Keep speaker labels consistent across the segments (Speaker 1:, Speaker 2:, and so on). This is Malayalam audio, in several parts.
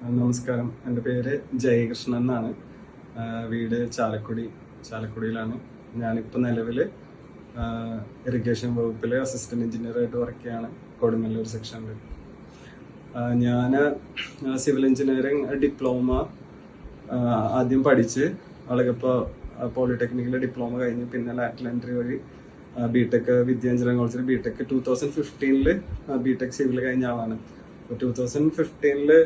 Speaker 1: നമസ്കാരം. എൻ്റെ പേര് ജയകൃഷ്ണൻ എന്നാണ്. വീട് ചാലക്കുടിയിലാണ്. ഞാനിപ്പോൾ നിലവിൽ ഇറിഗേഷൻ വകുപ്പിൽ അസിസ്റ്റന്റ് എഞ്ചിനീയറായിട്ട് വർക്ക് ചെയ്യാണ് കൊടുങ്ങല്ലൂർ സെക്ഷനിൽ. ഞാൻ സിവിൽ എഞ്ചിനീയറിംഗ് ഡിപ്ലോമ ആദ്യം പഠിച്ച് അളകപ്പോൾ പോളിടെക്നിക്കിലെ ഡിപ്ലോമ കഴിഞ്ഞ് പിന്നെ ലാറ്ററൽ എൻട്രി വഴി ബിടെക് വിദ്യ എഞ്ചിനീയറിംഗ് കോളേജിൽ ബിടെക് 2015 ബിടെക് സിവിൽ കഴിഞ്ഞ ആളാണ്. 2015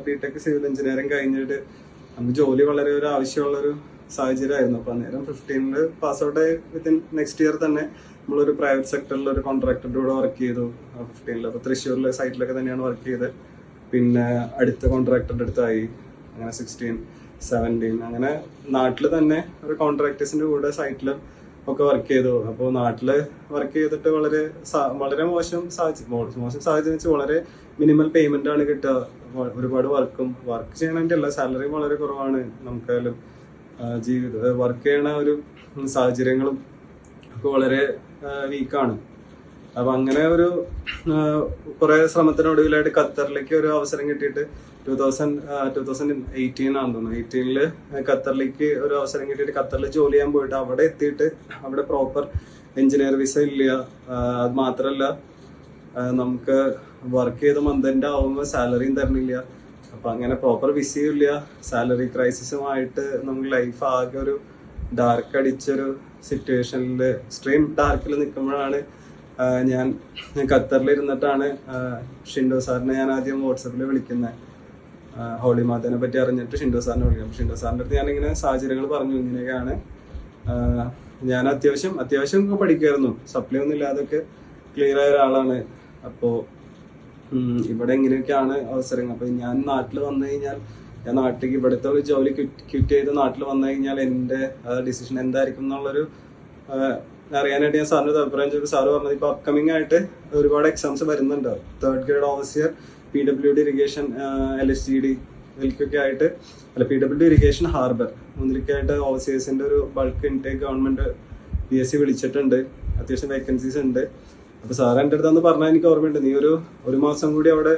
Speaker 1: ബിടെക് സിവിൽ എഞ്ചിനീയറിംഗ് കഴിഞ്ഞിട്ട് നമുക്ക് ജോലി വളരെ ഒരു ആവശ്യമുള്ളൊരു സാഹചര്യമായിരുന്നു. അപ്പൊ അന്നേരം 15 പാസ് ഔട്ട് ആയി വിത്തിൻ നെക്സ്റ്റ് ഇയർ തന്നെ നമ്മളൊരു പ്രൈവറ്റ് സെക്ടറിൽ ഒരു കോൺട്രാക്ടറുടെ കൂടെ വർക്ക് ചെയ്തു. 15 അപ്പൊ തൃശ്ശൂരിലെ സൈറ്റിലൊക്കെ തന്നെയാണ് വർക്ക് ചെയ്തത്. പിന്നെ അടുത്ത കോൺട്രാക്ടറുടെ അടുത്തായി, അങ്ങനെ 16, 17 അങ്ങനെ നാട്ടിൽ തന്നെ ഒരു കോൺട്രാക്ടേഴ്സിന്റെ കൂടെ സൈറ്റിലും ഒക്കെ വർക്ക് ചെയ്തു. അപ്പോൾ നാട്ടില് വർക്ക് ചെയ്തിട്ട് വളരെ മോശം സാഹചര്യം വെച്ച് വളരെ മിനിമൽ പേയ്മെന്റ് ആണ് കിട്ടുക. ഒരുപാട് വർക്ക് ചെയ്യണതിന്റെ അല്ല, സാലറി വളരെ കുറവാണ്. നമുക്കായാലും വർക്ക് ചെയ്യണ ഒരു സാഹചര്യങ്ങളും ഒക്കെ വളരെ വീക്കാണ്. അപ്പൊ അങ്ങനെ ഒരു കുറെ ശ്രമത്തിനൊടുവിലായിട്ട് ഖത്തറിലേക്ക് ഒരു അവസരം കിട്ടിയിട്ട് 2018 ആണെന്ന് തോന്നുന്നു. 18 ഖത്തറിലേക്ക് ഒരു അവസരം കിട്ടിയിട്ട് ഖത്തറിൽ ജോലി ചെയ്യാൻ പോയിട്ട് അവിടെ എത്തിയിട്ട് അവിടെ പ്രോപ്പർ എഞ്ചിനീയർ വിസ ഇല്ല. അത് മാത്രല്ല, നമുക്ക് വർക്ക് ചെയ്ത മന്ത് ആവുമ്പോൾ സാലറിയും തരണില്ല. അപ്പൊ അങ്ങനെ പ്രോപ്പർ വിസയും ഇല്ല. സാലറി ക്രൈസിസുമായിട്ട് നമുക്ക് ലൈഫ് ആകെ ഒരു ഡാർക്ക് അടിച്ചൊരു സിറ്റുവേഷനിൽ എക്സ്ട്രീം ഡാർക്കിൽ നിൽക്കുമ്പോഴാണ് ഞാൻ ഖത്തറിൽ ഇരുന്നിട്ടാണ് ഷിൻഡോ സാറിനെ ഞാൻ ആദ്യം വാട്സപ്പിൽ വിളിക്കുന്നത്. ഹോളി മാതനെ പറ്റി അറിഞ്ഞിട്ട് ഷിൻഡോ സാറിനെ വിളിക്കാം. ഷിൻഡോ സാറിൻ്റെ അടുത്ത് ഞാനിങ്ങനെ സാഹചര്യങ്ങൾ പറഞ്ഞു, ഇങ്ങനെയൊക്കെയാണ്. ഞാൻ അത്യാവശ്യം പഠിക്കുമായിരുന്നു, സപ്ലൈ ഒന്നും ഇല്ലാതൊക്കെ ക്ലിയർ ആയ ഒരാളാണ്. അപ്പോൾ ഇവിടെ എങ്ങനെയൊക്കെയാണ് അവസരങ്ങൾ. അപ്പൊ ഞാൻ നാട്ടിൽ വന്നു കഴിഞ്ഞാൽ, ഞാൻ നാട്ടിലേക്ക് ഇവിടുത്തെ ഒരു ജോലി ക്വിറ്റ് ചെയ്ത് നാട്ടിൽ വന്നു കഴിഞ്ഞാൽ എൻ്റെ ഡിസിഷൻ എന്തായിരിക്കും എന്നുള്ളൊരു അറിയാനായിട്ട് ഞാൻ സാറിന് അഭിപ്രായം ചോദിച്ചു. സാറ് പറഞ്ഞത് ഇപ്പൊ അപ്കമിങ് ആയിട്ട് ഒരുപാട് എക്സാംസ് വരുന്നുണ്ട്. 3rd grade overseer, PWD irrigation, LHCD ഇതിലേക്കൊക്കെ ആയിട്ട്, അല്ല PWD ഇറിഗേഷൻ ഹാർബർ മുന്നിലേക്കായിട്ട് ഓവർസിയേഴ്സിന്റെ ഒരു ബൾക്ക് ഇൻടേക്ക് ഗവൺമെന്റ് PSC വിളിച്ചിട്ടുണ്ട്. അത്യാവശ്യം വേക്കൻസീസ് ഉണ്ട്. അപ്പൊ സാർ എൻ്റെ അടുത്തൊന്ന് പറഞ്ഞാൽ എനിക്ക് ഓർമ്മയുണ്ട്, നീ ഒരു മാസം കൂടി അവിടെ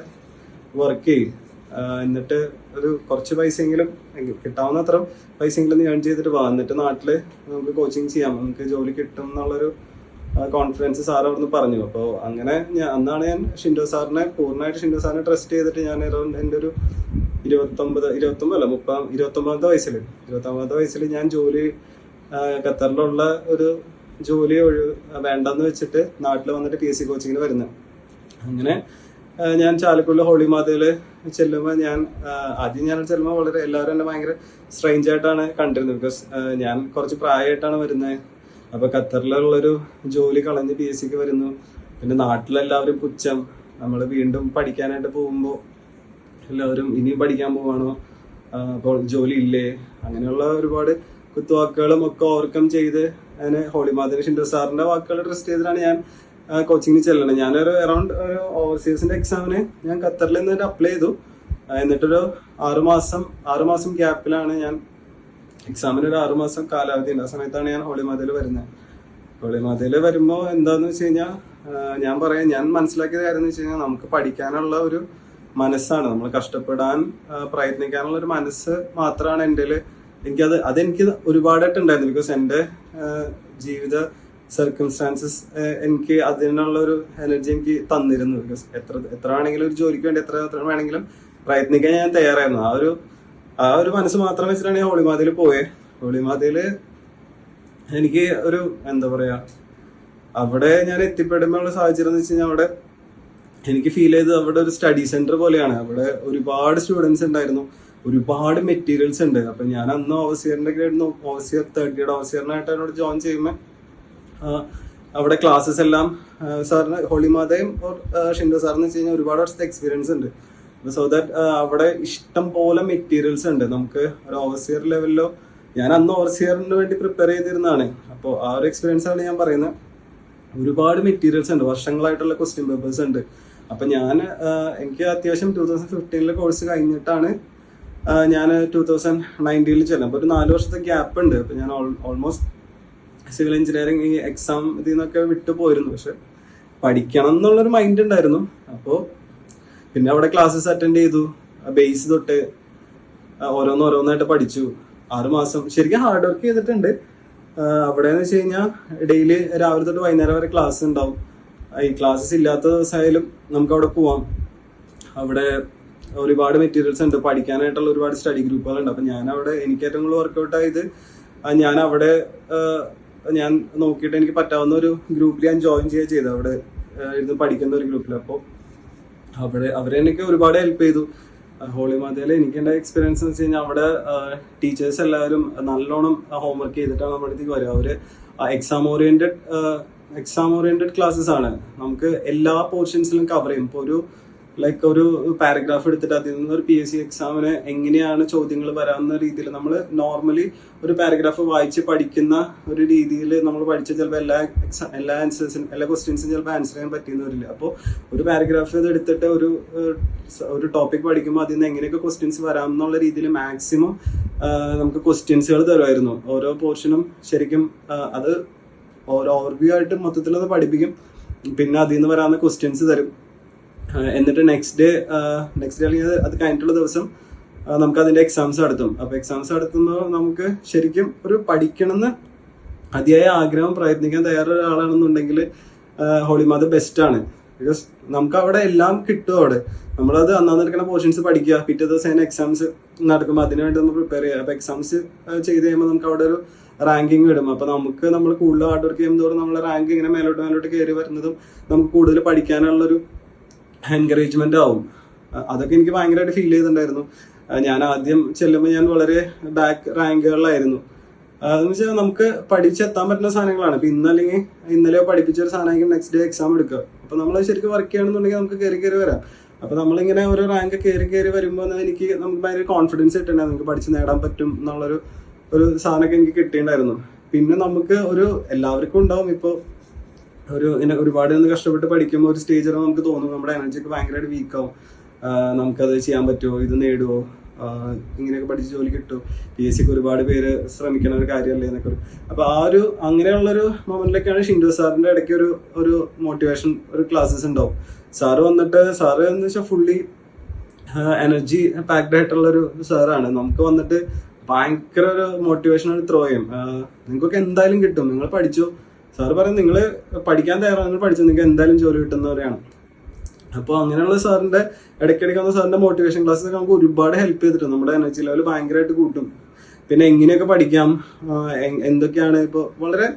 Speaker 1: വർക്ക് ചെയ്യും, എന്നിട്ട് ഒരു കുറച്ച് പൈസയെങ്കിലും കിട്ടാവുന്ന അത്ര പൈസയെങ്കിലും നീ ഏൺ ചെയ്തിട്ട് വാ, എന്നിട്ട് നാട്ടില് നമുക്ക് കോച്ചിങ് ചെയ്യാം, നമുക്ക് ജോലി കിട്ടും എന്നുള്ളൊരു കോൺഫിഡൻസ് സാർ അവിടുന്ന് പറഞ്ഞു. അപ്പോൾ അങ്ങനെ അന്നാണ് ഞാൻ പൂർണ്ണമായിട്ട് ഷിൻഡോ സാറിനെ ട്രസ്റ്റ് ചെയ്തിട്ട് ഞാൻ എൻ്റെ ഒരു 29 വയസ്സിൽ ഞാൻ ജോലി ഖത്തറിലുള്ള ഒരു ജോലി വേണ്ടെന്ന് വെച്ചിട്ട് നാട്ടിൽ വന്നിട്ട് PSC കോച്ചിങ്ങിന് വരുന്നത്. അങ്ങനെ ഞാൻ ചാലക്കുടിയിലെ ഹോളി മാതയില് ചെല്ലുമ്പോൾ ആദ്യം ചെല്ലുമ്പോൾ വളരെ എല്ലാവരും എന്നെ ഭയങ്കര സ്ട്രേഞ്ച് ആയിട്ടാണ് കണ്ടിരുന്നത്. ബിക്കോസ് ഞാൻ കുറച്ച് പ്രായമായിട്ടാണ് വരുന്നത്. അപ്പൊ ഖത്തറിലുള്ളൊരു ജോലി കളഞ്ഞ് PSCക്ക് വരുന്നു. പിന്നെ നാട്ടിലെല്ലാവരും പുച്ഛം, നമ്മൾ വീണ്ടും പഠിക്കാനായിട്ട് പോകുമ്പോൾ എല്ലാവരും ഇനിയും പഠിക്കാൻ പോവാണോ, അപ്പോൾ ജോലി ഇല്ലേ, അങ്ങനെയുള്ള ഒരുപാട് കുത്തുവാക്കുകളും ഒക്കെ ഓവർകം ചെയ്ത് അതിന് ഹോളി മാതയുടെ ഷിൻഡോ സാറിന്റെ വാക്കുകൾ ട്രസ്റ്റ് ചെയ്തിട്ടാണ് ഞാൻ കോച്ചിങ്ങിന് ചെല്ലണം. ഞാനൊരു അറൌണ്ട് ഒരു ഓവർസീസിന്റെ എക്സാമിന് ഞാൻ ഖത്തറിൽ നിന്നിട്ട് അപ്ലൈ ചെയ്തു. എന്നിട്ടൊരു 6 മാസം ഗ്യാപ്പിലാണ് ഞാൻ എക്സാമിന് ഒരു 6 മാസം കാലാവധി ഉണ്ട്. ആ സമയത്താണ് ഞാൻ ഹോളി മാതയിൽ വരുന്നത്. ഹോളി മാതയിൽ വരുമ്പോൾ എന്താന്ന് വെച്ച് കഴിഞ്ഞാൽ ഞാൻ മനസ്സിലാക്കിയ കാര്യം എന്ന് വെച്ച് കഴിഞ്ഞാൽ, നമുക്ക് പഠിക്കാനുള്ള ഒരു മനസ്സാണ്, നമ്മൾ കഷ്ടപ്പെടാൻ പ്രയത്നിക്കാനുള്ള ഒരു മനസ്സ് മാത്രമാണ് എൻ്റെ അതെനിക്ക് ഒരുപാടായിട്ടുണ്ടായിരുന്നു. ബിക്കോസ് എൻ്റെ ജീവിത സർക്കംസ്റ്റാൻസസ് എനിക്ക് അതിനുള്ള ഒരു എനർജി എനിക്ക് തന്നിരുന്നു. ബിക്കോസ് എത്ര വേണമെങ്കിലും ഒരു ജോലിക്ക് വേണ്ടി എത്ര വേണമെങ്കിലും പ്രയത്നിക്കാൻ ഞാൻ തയ്യാറായിരുന്നു. ആ ഒരു മനസ്സ് മാത്രം വെച്ചിട്ടാണ് ഞാൻ ഹോളിമാതയിൽ പോയത്. ഹോളിമാതയില് എനിക്ക് ഒരു എന്താ പറയാ, അവിടെ ഞാൻ എത്തിപ്പെടുമ്പോഴുള്ള സാഹചര്യം എന്ന് വെച്ച് കഴിഞ്ഞാൽ, അവിടെ എനിക്ക് ഫീൽ ചെയ്തത് അവിടെ ഒരു സ്റ്റഡി സെന്റർ പോലെയാണ്. അവിടെ ഒരുപാട് സ്റ്റുഡൻസ് ഉണ്ടായിരുന്നു, ഒരുപാട് മെറ്റീരിയൽസ് ഉണ്ട്. അപ്പൊ ഞാൻ അന്ന് ഓവർസിയറിന്റെ ഓവർസിയർ 3rd ഗ്രേഡ് ഓവർസിയറിനായിട്ട് എന്നോട് ജോയിൻ ചെയ്യുമ്പോൾ അവിടെ ക്ലാസ്സസ് എല്ലാം സാറിന് ഹോളിമാതയും ഷിൻഡോ സാറെന്ന് വെച്ച് കഴിഞ്ഞാൽ ഒരുപാട് വർഷത്തെ എക്സ്പീരിയൻസ് ഉണ്ട്. സോ ദാറ്റ് അവിടെ ഇഷ്ടം പോലെ മെറ്റീരിയൽസ് ഉണ്ട്. നമുക്ക് ഒരു ഓവർസിയർ ലെവലിലോ, ഞാൻ അന്ന് ഓവർസിയറിന് വേണ്ടി പ്രിപ്പയർ ചെയ്തിരുന്നതാണ്. അപ്പോൾ ആ ഒരു എക്സ്പീരിയൻസ് ആണ് ഞാൻ പറയുന്നത്. ഒരുപാട് മെറ്റീരിയൽസ് ഉണ്ട്, വർഷങ്ങളായിട്ടുള്ള ക്വസ്റ്റ്യൻ പേപ്പേഴ്സ് ഉണ്ട്. അപ്പൊ എനിക്ക് അത്യാവശ്യം 2015 കോഴ്സ് കഴിഞ്ഞിട്ടാണ് ഞാൻ 2019 ചെല്ലാം. അപ്പൊ ഒരു 4 വർഷത്തെ ഗ്യാപ്പ് ഉണ്ട്. അപ്പൊ ഞാൻ ഓൾമോസ്റ്റ് സിവിൽ എഞ്ചിനീയറിംഗ് ഈ എക്സാം ഇതിൽ നിന്നൊക്കെ വിട്ടു പോയിരുന്നു. പക്ഷെ പഠിക്കണം എന്നുള്ളൊരു മൈൻഡ് ഉണ്ടായിരുന്നു. അപ്പോൾ പിന്നെ അവിടെ ക്ലാസ്സസ് അറ്റൻഡ് ചെയ്തു. ബേസ് തൊട്ട് ഓരോന്നോരോന്നായിട്ട് പഠിച്ചു. 6 മാസം ശരിക്കും ഹാർഡ് വർക്ക് ചെയ്തിട്ടുണ്ട്. അവിടെ എന്ന് വെച്ച് കഴിഞ്ഞാൽ ഡെയിലി രാവിലെ തൊട്ട് വൈകുന്നേരം വരെ ക്ലാസ് ഉണ്ടാവും. ഈ ക്ലാസ്സസ് ഇല്ലാത്ത ദിവസമായാലും നമുക്ക് അവിടെ പോവാം. അവിടെ ഒരുപാട് മെറ്റീരിയൽസ് ഉണ്ട്, പഠിക്കാനായിട്ടുള്ള ഒരുപാട് സ്റ്റഡി ഗ്രൂപ്പുകളുണ്ട്. അപ്പൊ ഞാൻ അവിടെ എനിക്ക് ഏറ്റവും കൂടുതൽ വർക്ക്ഔട്ട് ആയത് ഞാൻ അവിടെ ഞാൻ നോക്കിയിട്ട് എനിക്ക് പറ്റാവുന്ന ഒരു ഗ്രൂപ്പിൽ ഞാൻ ജോയിൻ ചെയ്തത് അവിടെ ഇരുന്ന് പഠിക്കുന്ന ഒരു ഗ്രൂപ്പിൽ. അപ്പോൾ അവരെനിക്ക് ഒരുപാട് ഹെൽപ്പ് ചെയ്തു. ഹോളി മാതയിൽ എനിക്കുണ്ടായ എക്സ്പീരിയൻസ് എന്ന് വെച്ച് കഴിഞ്ഞാൽ അവിടെ ടീച്ചേഴ്സ് എല്ലാവരും നല്ലോണം ഹോംവർക്ക് ചെയ്തിട്ടാണ് നമ്മുടെ അടുത്തേക്ക് വരിക. അവര് എക്സാം ഓറിയന്റഡ് ക്ലാസ്സസ് ആണ്. നമുക്ക് എല്ലാ പോർഷൻസിലും കവർ ചെയ്യും. ഇപ്പോൾ ഒരു പാരഗ്രാഫ് എടുത്തിട്ട് അതിൽ നിന്ന് ഒരു PSC എക്സാമിന് എങ്ങനെയാണ് ചോദ്യങ്ങൾ വരാവുന്ന രീതിയിൽ നമ്മൾ നോർമലി ഒരു പാരഗ്രാഫ് വായിച്ച് പഠിക്കുന്ന ഒരു രീതിയിൽ നമ്മൾ പഠിച്ച ചിലപ്പോൾ എല്ലാ ക്വസ്റ്റ്യൻസും ചിലപ്പോൾ ആൻസർ ചെയ്യാൻ പറ്റിയെന്ന് വരില്ല. അപ്പോൾ ഒരു പാരഗ്രാഫ് എടുത്തിട്ട് ഒരു ടോപ്പിക് പഠിക്കുമ്പോൾ അതിൽ നിന്ന് എങ്ങനെയൊക്കെ ക്വസ്റ്റ്യൻസ് വരാം എന്നുള്ള രീതിയിൽ മാക്സിമം നമുക്ക് ക്വസ്റ്റ്യൻസുകൾ തരുമായിരുന്നു. ഓരോ പോർഷനും ശരിക്കും അത് ഓവർവ്യൂ ആയിട്ട് മൊത്തത്തിൽ അത് പഠിപ്പിക്കും. പിന്നെ അതിൽ നിന്ന് വരാവുന്ന ക്വസ്റ്റ്യൻസ് തരും. എന്നിട്ട് നെക്സ്റ്റ് ഡേ അല്ലെങ്കിൽ അത് കഴിഞ്ഞിട്ടുള്ള ദിവസം നമുക്ക് അതിന്റെ എക്സാംസ് നടത്തും. അപ്പൊ എക്സാംസ് നടത്തുമ്പോൾ നമുക്ക് ശരിക്കും ഒരു പഠിക്കണമെന്ന് അതിയായ ആഗ്രഹം പ്രയത്നിക്കാൻ തയ്യാറുള്ള ആളാണെന്നുണ്ടെങ്കിൽ ഹോളിമാത ബെസ്റ്റ് ആണ്. ബിക്കോസ് നമുക്ക് അവിടെ എല്ലാം കിട്ടും. അവിടെ നമ്മളത് അന്നാന്ന് നടക്കുന്ന പോർഷൻസ് പഠിക്കുക, പിറ്റേ ദിവസം അതിന് എക്സാംസ് നടക്കുമ്പോൾ അതിനുവേണ്ടി നമ്മൾ പ്രിപ്പയർ ചെയ്യുക. അപ്പൊ എക്സാംസ് ചെയ്ത് കഴിയുമ്പോൾ നമുക്ക് അവിടെ ഒരു റാങ്കിങ് ഇടും. അപ്പൊ നമ്മൾ കൂടുതൽ ഹാർഡ് വർക്ക് ചെയ്യുന്നതോടെ നമ്മളെ റാങ്ക് ഇങ്ങനെ മേലോട്ട് കയറി വരുന്നതും നമുക്ക് കൂടുതൽ പഠിക്കാനുള്ളൊരു എൻകറേജ്മെന്റ് ആവും. അതൊക്കെ എനിക്ക് ഭയങ്കരമായിട്ട് ഫീൽ ചെയ്തിട്ടുണ്ടായിരുന്നു. ഞാൻ ആദ്യം ചെല്ലുമ്പോൾ ഞാൻ വളരെ ബാക്ക് റാങ്കുകളിലായിരുന്നു. അതെന്ന് വെച്ചാൽ നമുക്ക് പഠിച്ചെത്താൻ പറ്റുന്ന സാധനങ്ങളാണ്. ഇപ്പൊ ഇന്നലെയോ പഠിപ്പിച്ച ഒരു സാധനമായിരിക്കും നെക്സ്റ്റ് ഡേ എക്സാം എടുക്കുക. അപ്പൊ നമ്മൾ ശരിക്കും വർക്ക് ചെയ്യണമെന്നുണ്ടെങ്കിൽ നമുക്ക് കയറി വരാം. അപ്പൊ നമ്മളിങ്ങനെ ഓരോ റാങ്ക് കയറി വരുമ്പോൾ നമുക്ക് ഭയങ്കര കോൺഫിഡൻസ് കിട്ടണ്ടേ, നമുക്ക് പഠിച്ച് നേടാൻ പറ്റും എന്നുള്ളൊരു സാധനമൊക്കെ എനിക്ക് കിട്ടിയിട്ടുണ്ടായിരുന്നു. പിന്നെ നമുക്ക് എല്ലാവർക്കും ഉണ്ടാവും ഇപ്പോൾ ഒരുപാട് കഷ്ടപ്പെട്ട് പഠിക്കുമ്പോൾ ഒരു സ്റ്റേജ് വരെ നമുക്ക് തോന്നും നമ്മുടെ എനർജിക്ക് ഭയങ്കരമായിട്ട് വീക്കാവും. നമുക്കത് ചെയ്യാൻ പറ്റുമോ, ഇത് നേടുമോ, ഇങ്ങനെയൊക്കെ പഠിച്ച് ജോലി കിട്ടുമോ, PSCക്ക് ഒരുപാട് പേര് ശ്രമിക്കുന്ന ഒരു കാര്യമല്ലേ എന്നൊക്കെ. അപ്പൊ അങ്ങനെയുള്ളൊരു മൊമെന്റിലേക്കാണ് ഷിൻഡു സാറിന്റെ ഇടയ്ക്ക് ഒരു മോട്ടിവേഷൻ ക്ലാസ്സസ് ഉണ്ടാവും. സാറ് എന്ന് വെച്ചാൽ ഫുള്ളി എനർജി പാക്ഡ് ആയിട്ടുള്ള ഒരു സാറാണ്. നമുക്ക് വന്നിട്ട് ഭയങ്കര ഒരു മോട്ടിവേഷൻ ത്രോ ചെയ്യും. നിങ്ങൾക്കൊക്കെ എന്തായാലും കിട്ടും, നിങ്ങൾ പഠിച്ചോ. സാറ് പറയും നിങ്ങൾ പഠിക്കാൻ തയ്യാറാണ്, നിങ്ങൾ പഠിച്ചു, നിങ്ങൾക്ക് എന്തായാലും ജോലി കിട്ടുന്നവരെയാണ്. അപ്പോൾ അങ്ങനെയുള്ള സാറിന്റെ ഇടയ്ക്കിടയ്ക്ക് വന്ന സാറിന്റെ മോട്ടിവേഷൻ ക്ലാസ്സൊക്കെ നമുക്ക് ഒരുപാട് ഹെൽപ്പ് ചെയ്തിട്ടുണ്ട്. നമ്മുടെ എനർജി ലെവൽ ഭയങ്കരമായിട്ട് കൂട്ടും. പിന്നെ എങ്ങനെയൊക്കെ പഠിക്കാം, എന്തൊക്കെയാണ് ഇപ്പോൾ വളരെ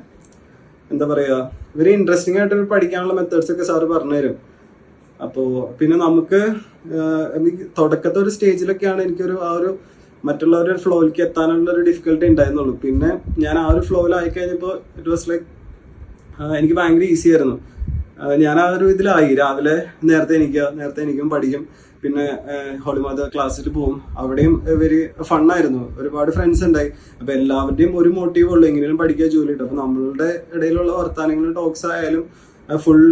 Speaker 1: വെരി ഇൻട്രസ്റ്റിംഗ് ആയിട്ട് പഠിക്കാനുള്ള മെത്തേഡ്സ് ഒക്കെ സാറ് പറഞ്ഞുതരും. അപ്പോൾ പിന്നെ നമുക്ക് തുടക്കത്തെ ഒരു സ്റ്റേജിലൊക്കെയാണ് എനിക്കൊരു മറ്റുള്ളവരുടെ ഫ്ലോയിലേക്ക് എത്താനുള്ള ഒരു ഡിഫിക്കൽട്ടി ഉണ്ടായിരുന്നുള്ളൂ. പിന്നെ ഞാൻ ആ ഒരു ഫ്ലോയിൽ ആയിക്കഴിഞ്ഞപ്പോൾ ഇറ്റ് വാസ് ലൈക്ക് എനിക്ക് ഭയങ്കര ഈസി ആയിരുന്നു. ഞാൻ ആ ഒരു ഇതിലായി. രാവിലെ നേരത്തെ എനിക്കും പഠിക്കും. പിന്നെ ഹോളിമാത ക്ലാസ്സിൽ പോകും. അവിടെയും വെരി ഫണ്ണായിരുന്നു. ഒരുപാട് ഫ്രണ്ട്സ് ഉണ്ടായി. അപ്പൊ എല്ലാവരുടെയും ഒരു മോട്ടീവ് ഉള്ളൂ, എങ്ങനെയും പഠിക്കുക, ജോലി കിട്ടും. അപ്പൊ നമ്മളുടെ ഇടയിലുള്ള വർത്താനങ്ങളും ടോക്സ് ആയാലും ഫുൾ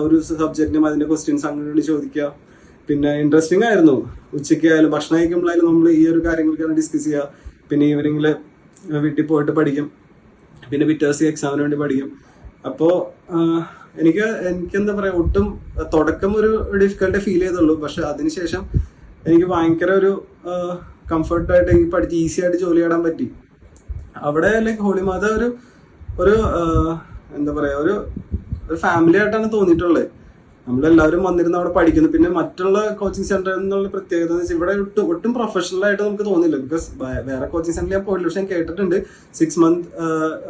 Speaker 1: ഒരു സബ്ജക്റ്റിനും അതിന്റെ ക്വസ്റ്റ്യൻസ് അങ്ങനെ ചോദിക്കുക. പിന്നെ ഇൻട്രസ്റ്റിംഗ് ആയിരുന്നു. ഉച്ചയ്ക്ക് ആയാലും ഭക്ഷണം കഴിക്കുമ്പോഴായാലും നമ്മൾ ഈ ഒരു കാര്യങ്ങളൊക്കെയാണ് ഡിസ്കസ് ചെയ്യുക. പിന്നെ ഈവനിങ്ങിൽ വീട്ടിൽ പോയിട്ട് പഠിക്കും. പിന്നെ പിറ്റേ ദിവസം എക്സാമിന് വേണ്ടി പഠിക്കും. അപ്പോൾ എനിക്ക് ഒട്ടും തുടക്കം ഒരു ഡിഫിക്കൽട്ടി ഫീൽ ചെയ്തുള്ളൂ. പക്ഷെ അതിനുശേഷം എനിക്ക് ഭയങ്കര ഒരു കംഫർട്ടായിട്ട് എനിക്ക് പഠിച്ച് ഈസി ആയിട്ട് ജോലി നേടാൻ പറ്റി. അവിടെ ലൈക്ക് ഹോളിമാത ഒരു ഫാമിലി ആയിട്ടാണ് തോന്നിയിട്ടുള്ളത്. നമ്മളെല്ലാവരും വന്നിരുന്ന് അവിടെ പഠിക്കുന്നു. പിന്നെ മറ്റുള്ള കോച്ചിങ് സെന്ററിൽ നിന്നുള്ള പ്രത്യേകത എന്ന് വെച്ചാൽ ഇവിടെ ഒട്ടും പ്രൊഫഷണൽ ആയിട്ട് നമുക്ക് തോന്നില്ല. ബിക്കോസ് വേറെ കോച്ചിങ് സെന്ററിൽ ഞാൻ പോയില്ല. പക്ഷെ ഞാൻ കേട്ടിട്ടുണ്ട് 6 month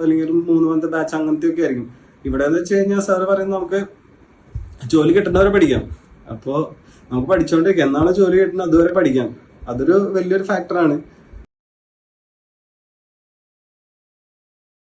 Speaker 1: അല്ലെങ്കിൽ ഒരു 3 month ബാച്ച് അങ്ങനത്തെ ഒക്കെ ആയിരിക്കും. ഇവിടെ എന്ന് വെച്ച് കഴിഞ്ഞാൽ സാറ് പറയുന്നത് നമുക്ക് ജോലി കിട്ടുന്നവരെ പഠിക്കാം. അപ്പോൾ നമുക്ക് പഠിച്ചുകൊണ്ടിരിക്കാം. എന്നാണ് ജോലി കിട്ടുന്നത് അതുവരെ പഠിക്കാം. അതൊരു വലിയൊരു ഫാക്ടറാണ്.